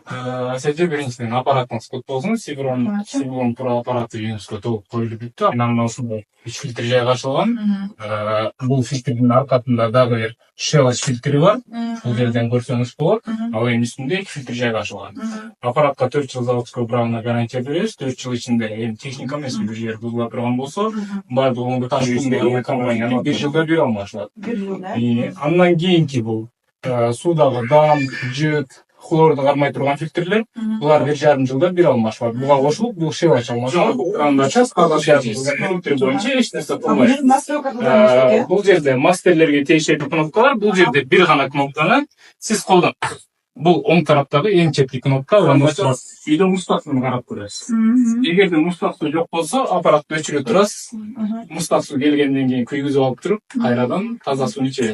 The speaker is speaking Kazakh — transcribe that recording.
Әсерде біріншіден аппаратыңыз құт болсын. Сибирон Pro аппараты ЮНЕСКО толық қойылып бітті. Айналымда осындай 3 фильтр жайға ашылған. Бұл фильтрдің арқасында дағы бір шелаш фильтрі бар. Бұл жерден көрсеңіз болады. Ал ең үстінде 2 фильтр жайға ашылған. Аппаратқа 4 жыл заводской правына гарантия береміз. 4 жыл ішінде техника емес бір жер бұзыла тұрған болса, барлығын ташкентте компанияны 1 жылда бере алмашылады. 1 жылда. Андан кейінгі бұл судағы дам, жүк, хлорды қармай тұрған фильтрлер, бұлар 1,5 жылда бере алмашылады. Бұға қосылып, бұл шелаш алмашылады. Кранда час, фильтр бойынша ешнәрсе болмайды. Бұл жерде мастерлерге тиесілі кнопкалар, бұл жерде бір ғана кнопканы сіз қолдан. Бұл оң тараптағы ең чепті кнопка, үйде мұстақсыны қарап көресіз. Егер де мұстақсы жоқ болса, аппаратты өшіре тұрасыз. Мұстақсы келгеннен кейін күйгізіп алып тұрып, қайрадан таза суын içересіз.